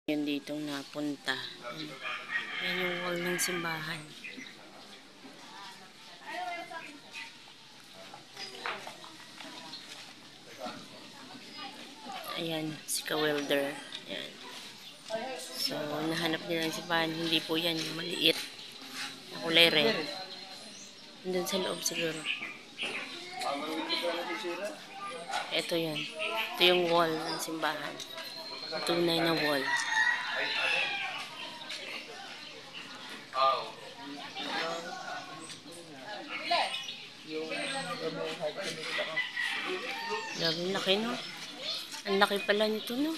Yun ditong napunta. Yan yung wall ng simbahan. Ayan, si Ka-Welder. Ayan. So, nahanap nila yung simbahan. Hindi po yan, maliit. Na kulay red. Nandun sa loob siguro. Ito yan. Ito yung wall ng simbahan. Tunay na wall. Grabe, laki no? Ang laki pala nito no?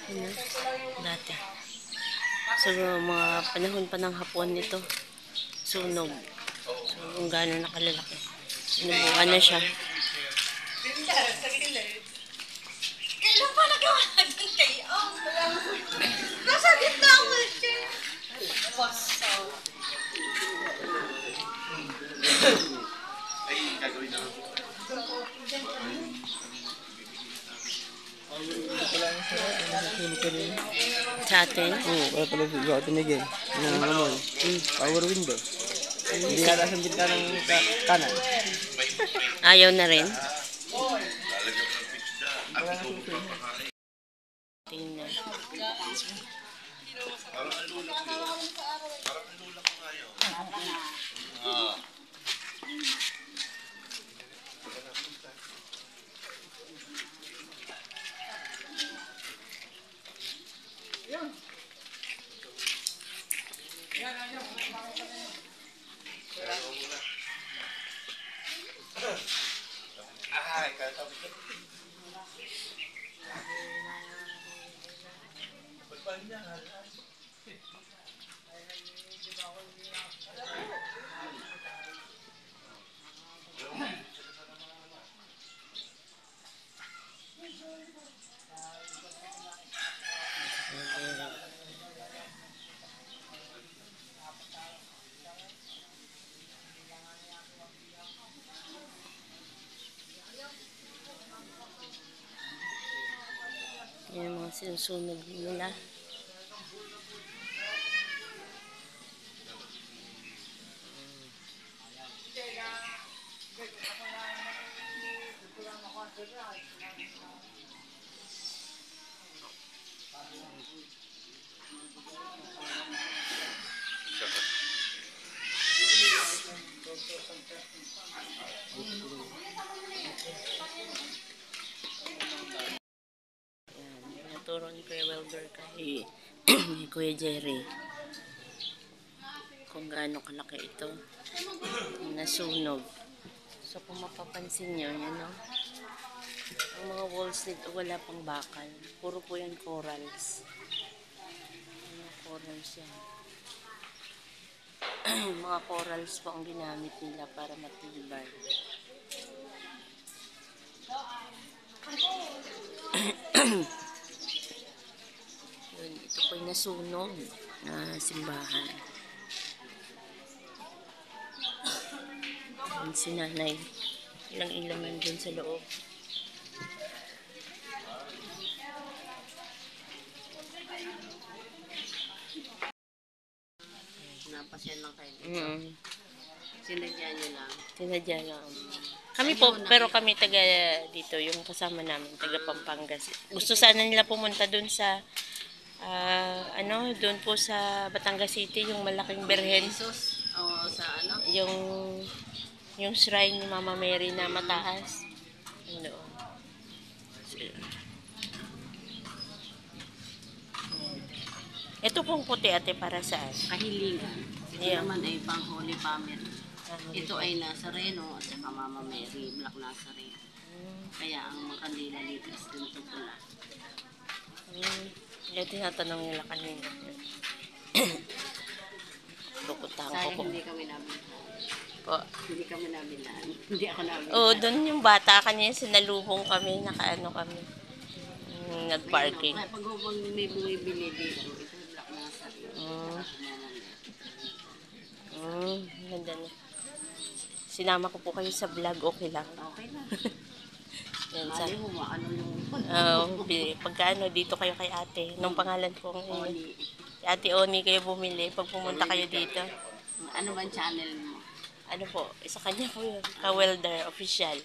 Ano? Dati. So, mga panahon pa ng Hapon nito. Sunog. So, kung gano'n nakalalaki. Sinubukan na siya. Kailan pa nagawa natin kayo? Nasa gitna ako siya. Wasaw. Ay, gagawin na. Sa atin? Oo, kaya pala sa atin again. Naman. Power window. Hindi na nasa bintana ng kanan. Ayaw na rin? Tingnan. Yan ang mga sinusunog nila. Naturo ni Kuya Welder kay Kuya Jerry kung gaano kalaki ito nasunog. So kung mapapansin nyo, yan o, ang mga walls nito wala pang bakal, puro po yan corals. Mga corals yan. Mga corals po ang ginamit nila para matibay. Yun, ito po yung nasunog na simbahan. Yan si nanay. Ilang nandun sa loob. Napasyan lang kayo dito. Sinadya nyo lang. Sinadya lang. Kami po, pero kami taga dito, yung kasama namin, taga Pampangas. Gusto sana nila pumunta dun sa, dun po sa Batangas City, yung malaking berhen. Jesus? O sa ano? Yung shrine ni Mama Mary na mataas. Ano? Ito pong puti ate para saan? Kahilingan. Ito Yeah. naman ay pang Holy Family. Ito ay Nazareno at saka Mama Mary, Black Nazarene. Kaya ang mga kandila dito is ganito pula. Yung tinatanong nila kanina. Bukutang ko Sayang po. hindi kami nabilan. Po. Hindi kami nabilan. Hindi ako nabilan. Oo, doon yung bata kanina, sinalubong kami, nakaano kami. Nag-parking. Kaya pag may bumibili dito, ito yung Black Nazarene. Ganda na. Sinama ko po kayo sa vlog, okay lang. Okay lang. Yan sa, Mali mo, ano yung pagkaano, dito kayo kay ate. Nung pangalan po ng Oli. kay Ate Oni kayo bumili. Pag pumunta kayo dito. Ano bang channel mo? Ano po, isa kanya po yun. Kawelder Official.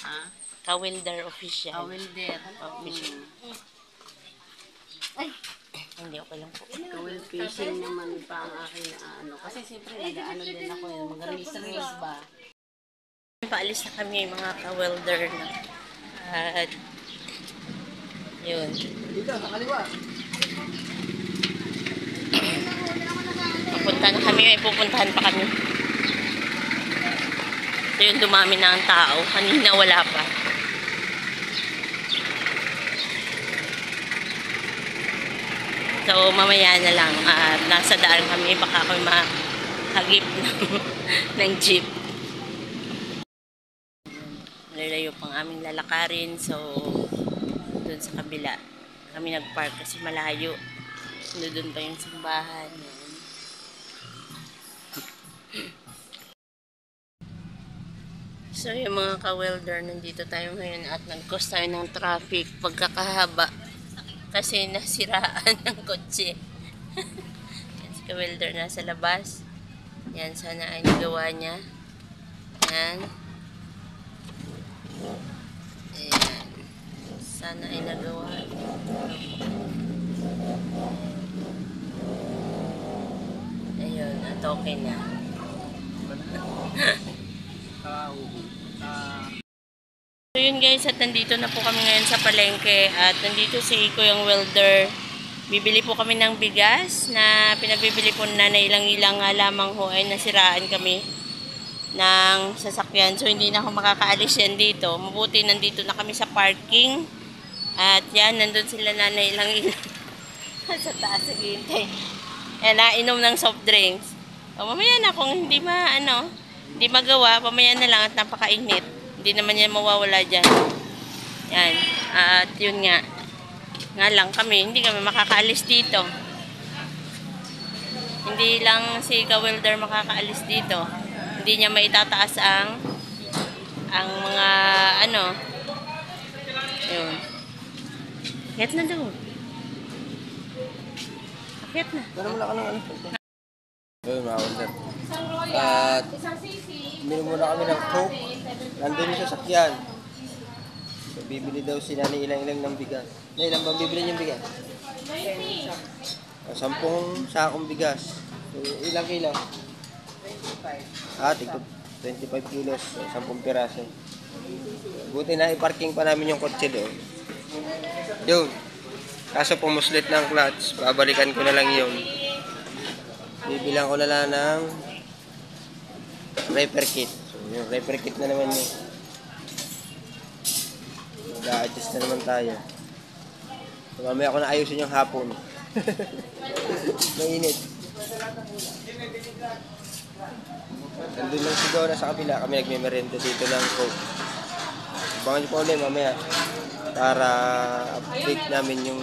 Ha? Kawelder Official. Kawilder. Official. Ay, Hindi, okay lang po. kawil fishing naman pa ang aking ano. Kasi siyempre nag-ano din ako yun. Mag-race ba? Paalis na kami mga ka-welder na. At yun. Dito, sa kaliwa. Papunta na kami. May pupuntahan pa kami. So yun, dumami na ang tao. Kanina wala pa. So mamaya na lang. At nasa daan kami. Baka kami mahagip ng jeep. Malalayo pang aming lalakarin, so doon sa kabila kami nagpark kasi malayo. Doon pa yung simbahan. So yung mga ka-welder, nandito tayo ngayon at nag-cause tayo ng traffic pagkakahaba kasi nasiraan ng kotse. Yan si ka-welder nasa labas. Yan, sana ay nagawa niya. Yan. Ayan. Sana ay nagawa. Ayun, at okay na. So yun guys, at nandito na po kami ngayon sa palengke. At nandito si Kuyang Welder. Bibili po kami ng bigas na pinagbibili po na ilang-ilang lamang ho ay nasiraan kami ng sasakyan. So, hindi na ako makakaalis yan dito. Mabuti nandito na kami sa parking. At yan, nandun sila nanay lang sa taas. Naghihintay. Yan, nainom ng soft drinks. O, mamaya na kung hindi hindi magawa, mamaya na lang at napakainit. Hindi naman yan mawawala dyan. Yan. At yun nga. Nga lang kami, hindi kami makakaalis dito. Hindi lang si ka-welder makakaalis dito. Hindi niya maitataas ang mga yun. Akyat na daw. Akyat na. Pero wala ka ng ano. Ayun, mga welder. At uminom muna kami ng Coke. Nandun yung sasakyan. So, bibili daw si Nani ilang-ilang ng bigas. Na ilang bang bibili niyang bigas? 10 sakong bigas. So, ilang kilo? 25 kilos. So, 10 piraso. Buti na i-parking pa namin yung kotse doon. Yun. Kaso pumuslit ng clutch. Babalikan ko na lang yun. Bibilang ko na lang ng repair kit. So, yung repair kit na naman yun. Mag-a-adjust na naman tayo. So, mamaya ko na ayusin yung hapon. Mainit. Nandun lang siguro sa kabila. Kami nagme-merenda dito ng Coke. Abangan nyo po ulit mamaya. Para update namin yung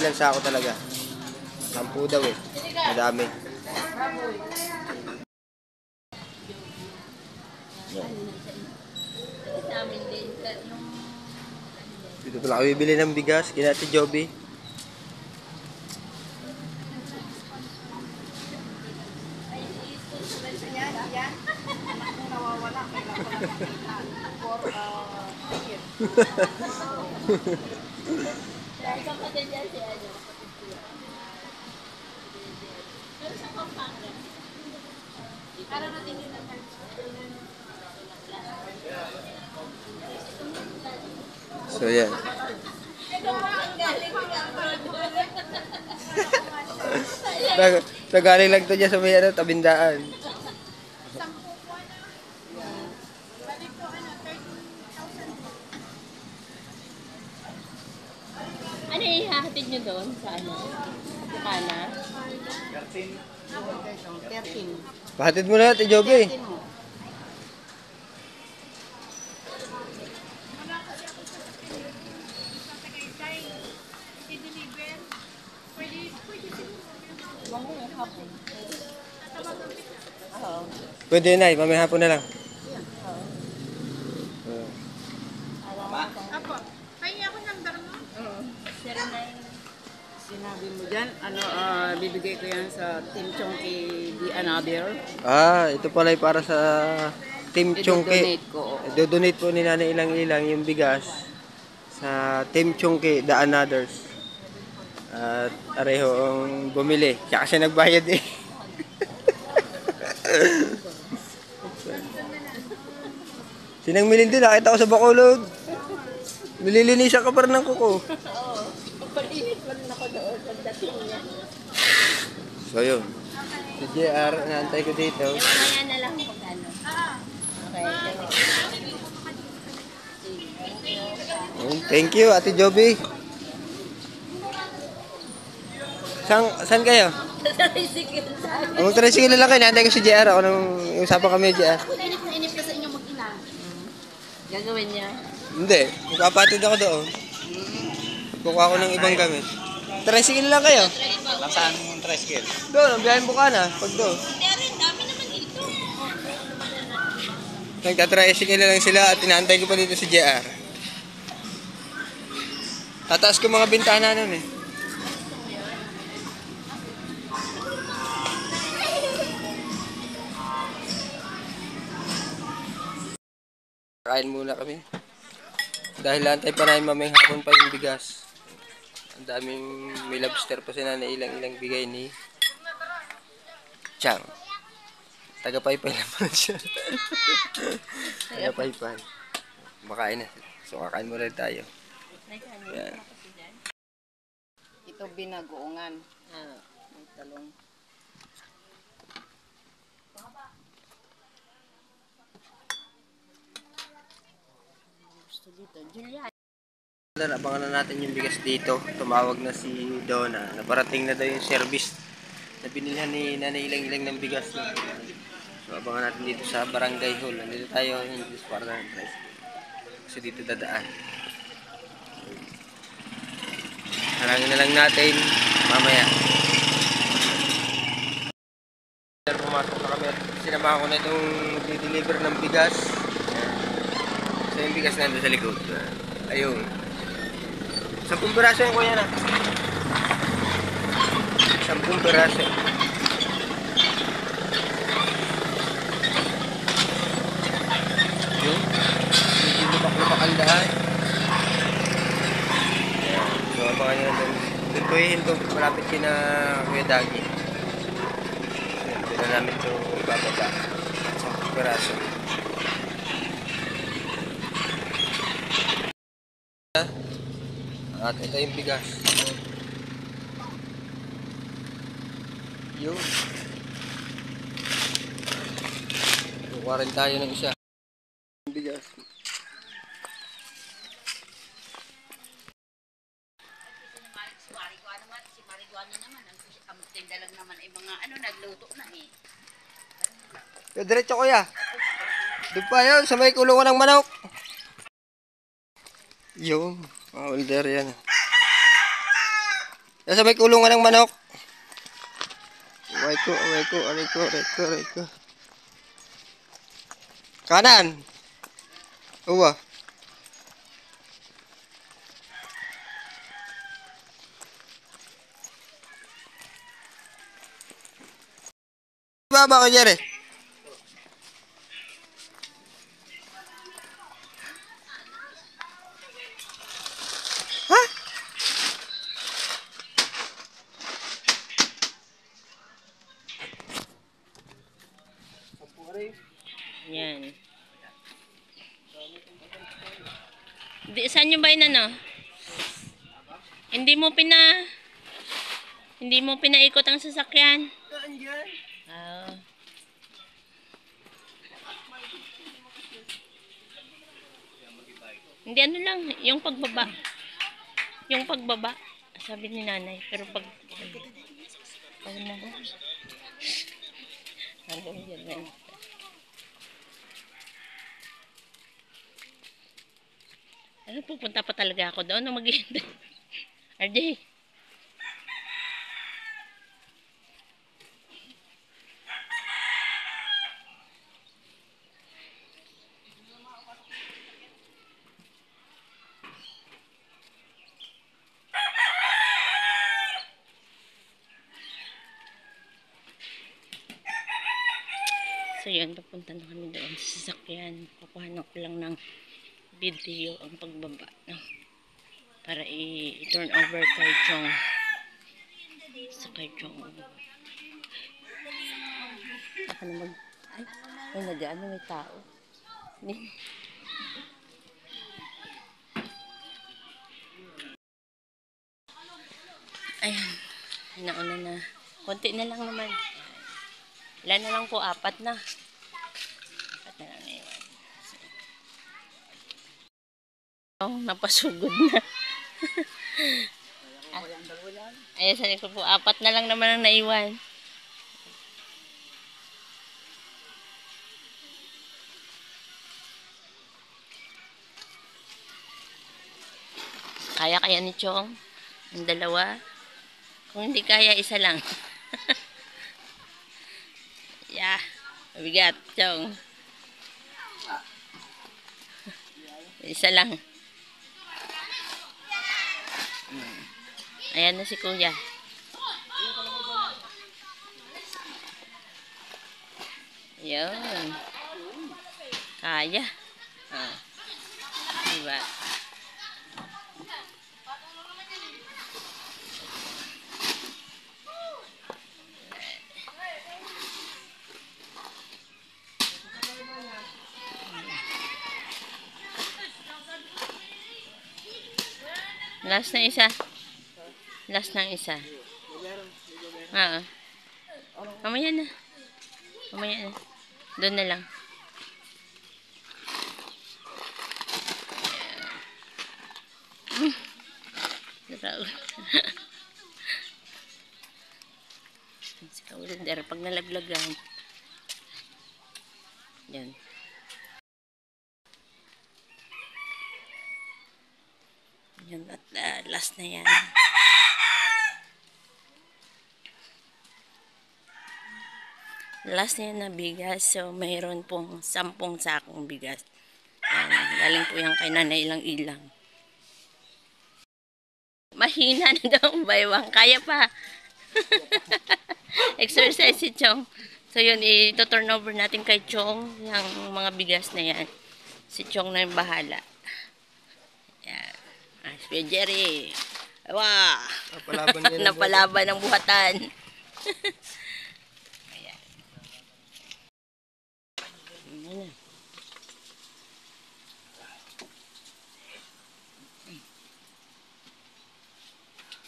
ilang sako talaga. 10 daw eh. Madami. Dito pala kami bibili ng bigas. Kina Ate Joby. So yan. Nagaling lang to dyan sa may tabindaan. Ano ihahatid nyo doon sa Sa kana? 13. Pahatid mo na Ate Joby. Pwede na, mamaya hapon na lang. sinabi mo dyan, bibigay ko yan sa Team Chongki The Another. Ito pala ay para sa Team Chongki. I-donate ko. I-donate po ni Nanay Ilang-Ilang yung bigas sa Team Chongki, The Anothers. At areho ang bumili. Siya kasi nagbayad eh. Sinang Milin din, nakita ko sa Bacolod. Nililinisan ka pa rin ng kuko. Papalinit pa rin ako doon pagdating niya. So yun. Si JR, naantay ko dito. Mamaya na lang pag ano. Okay. Thank you, Ate Joby. Saan kayo? Ang tricycle lang kayo, naantay ko si JR. Ako nung usapan kami JR. Inip ka sa inyong mag-ina. Gagawin niya. Hindi, magpapatid ako doon. Kukuha ko ng ibang gamit. Tricycle lang kayo? Nasaan yung tricycle? Doon, ang biyahin Bukana. Pag doon. Dami naman dito. Nagtatricycle lang sila at inaantay ko pa dito si JR. Tataas ko mga bintana nun eh. Kain muna kami. Dahil antay pa namin mamayang hapon pa yung bigas. Ang daming may lobster pa si Nanay Ilang-Ilang bigay ni Chang. Taga-paypay naman siya. Taga-paypay. Makain na. So kakain muna tayo. Yan. Ito binagoongan. May talong. Gusto dito. Julia. Abangan na natin yung bigas dito. Tumawag na si Donna. Naparating na daw yung service na binilhan ni Nanay Ilang-Ilang ng bigas. So abangan natin dito sa Barangay Hall. Nandito tayo yung para na kasi dito dadaan. Harangin na lang natin mamaya. Pumasok na kami at sinamahan ko na itong deliver ng bigas. So yung bigas nandun sa likod. Ayun. 10 piraso yung kuya na. 10 piraso. Yun. Hindi lupak-lupak ang daan. So abangan nyo na doon ko hinto. Malapit kina Kuya Dagi. Doon na namin ito bababa. 10 piraso. At ito yung bigas. Yun. Kukuha rin tayo ng isa. Bigas. Si Marijuana naman, ang tindalag naman ay mga nagluto na eh. Yo, diretso kuya. Doon pa yun, sa may kulungan ng manok. Yung, mga older yan. Yan sa may kulungan ng manok. Aray ko. Kanan. Uwa. Baba ko dyan eh. Ha? Yan. Saan yung ba yun ano? Hindi mo pinaikot ang sasakyan. Ah. Hindi ano lang, yung pagbaba. Yung pagbaba, sabi ni nanay. Pero pag na. Ano yan? Ano, pupunta pa talaga ako doon o maghihintay? RJ. So yun, papunta na kami doon sa sasakyan. Kukuhanan ko lang ng video ang pagbaba, no? Para i-turn over kay Chong. Sa kay Chong. Ako na mag... Ay, nag-ano, may tao. Ayan. Nauna na. Konti na lang naman. Ilan na lang po? 4 na. 4 na lang na iwan. Oh, napasugod na. Ayan, sabi ko po, 4 na lang naman ang naiwan. Kaya ni Chong? Ang 2? Kung hindi kaya, 1 lang. Yeah. Mabigat, Chong. 1 lang. Ayan na si Kuya. Ayan. Kaya. Ah. Diba? Last na 1. Last na 1. Oo. Mamaya na. Mamaya na. Doon na lang. Si Kawilder, pag nalaglagan. Yan. Yan, at last na yan. Last na yan na bigas. So, mayroon pong 10 sakong bigas. Yan, galing po yan kay Nanay Ilang-Ilang. Mahina na daw ang baywang. Kaya pa. Exercise si Chong. So, yun, i-turn over natin kay Chong yung mga bigas na yan. Si Chong na yung bahala. Yan. Si Jerry. Wow! Napalaban ng buhatan. Ayan. Ayan.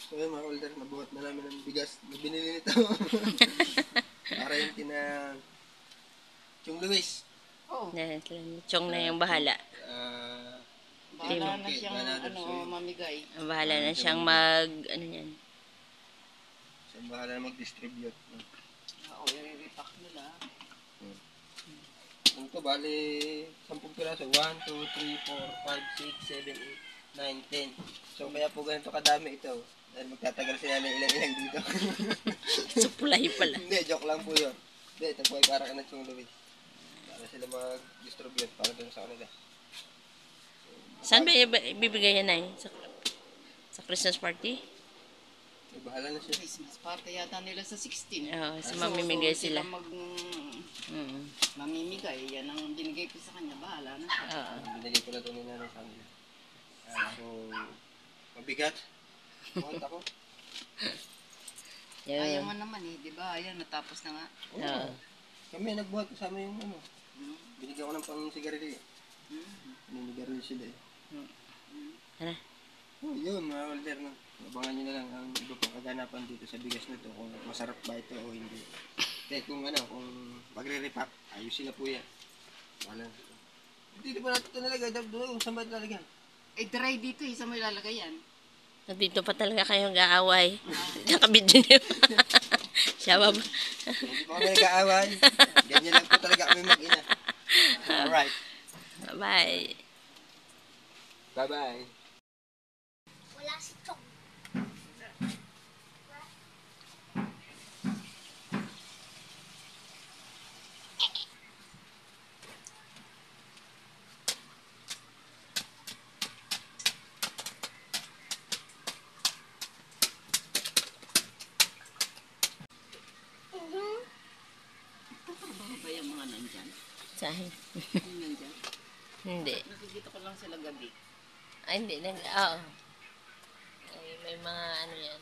So yun mga older, nabuhat na namin ng bigas na binili nito. Para yung kina Chong Luis. Chong na yung bahala. Bahala na siyang mamigay. Bahala na siyang ano yan. Siyang bahala na mag-distribute. Oo, i-repack nila. Ito, bali 10 piraso. 1, 2, 3, 4, 5, 6, 7, 8, 9, 10. So kaya po ganito kadami ito. Dahil magtatagal sila ng ilang-ilang dito. Supply pala. Hindi, joke lang po yun. Hindi, ito po ay para ka na Chong Luis. Para sila mag-distribute para dun sa kanila. Saan ba ibibigay yan ay? Sa Christmas party? May bahala na siya. Christmas party yata nila sa 16. Oo, so mamimigay sila. Mamimigay. Yan ang binigay ko sa kanya. Bahala na siya. Oo. Binigay ko na ito nila ng kanila. So, mabigat. Buhat ako. Ayaw mo naman eh. Diba? Ayan, natapos na nga. Oo. Kami nagbuhat kasama yung ano. Binigyan ko ng pang sigarilyo. Ninigarilyo sila eh. Ano? Oh, yun mga older no. Abangan nyo na lang ang iba pang kaganapan dito sa bigas na to kung masarap ba ito o hindi. Kaya kung ano, kung magre-repack, ayusin na po yan. Wala. Dito pa natin ito nalagay. Doon, saan ba ito nalagyan? Eh, dry dito eh. Saan mo ilalagay yan? Dito pa talaga kayong gaaway. Nakabidyo niyo. Siya ba? Hindi pa kami nag-aaway. Ganyan lang po talaga kami mag-ina. Alright. Bye-bye. Bye-bye. Wala si Chong. Ba yung mga nandyan? bahay. Nandiyan. Hindi. Nakikita ko lang sila gabi. Ay, hindi. Oo. Ay, may mga ano yan.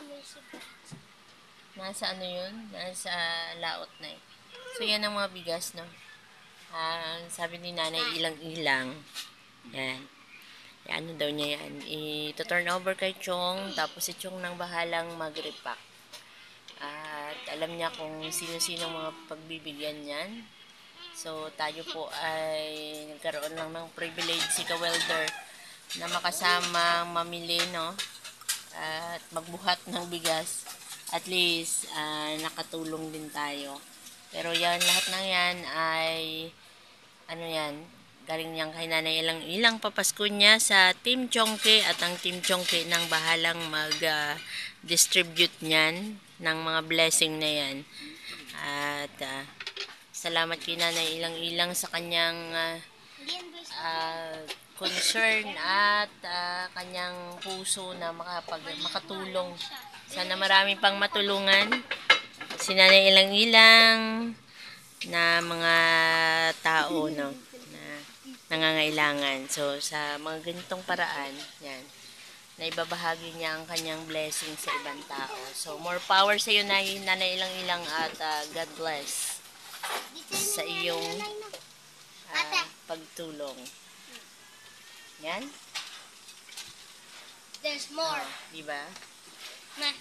Amazing. Nasa ano yun? Nasa laot na eh. So, yan ang mga bigas, no? Sabi ni nanay, ilang-ilang. Yan. Ano daw niya yan. I-turn over kay Chong, tapos si Chong nang bahalang mag-repack. At alam niya kung sino-sino mga pagbibigyan niyan. So, tayo po ay nagkaroon lang ng privilege si Ka-Welder na makasama mamili, no? At magbuhat ng bigas. At least, nakatulong din tayo. Pero yan, lahat ng yan ay, ano yan, galing niyang kay nanay ilang papasko niya sa Team Chongke at ang Team Chongke nang bahalang mag-distribute niyan ng mga blessing na yan. At salamat kay nanay ilang sa kanyang concern at kanyang puso na makatulong. Sana marami pang matulungan si nanay ilang na mga tao, no, na nangangailangan. So, sa mga ganitong paraan, yan, na ibabahagi niya ang kanyang blessing sa ibang tao. So, more power sa iyo, nanay ilang at God bless sa iyong pagtulong. Yan? There's more. Diba? Na.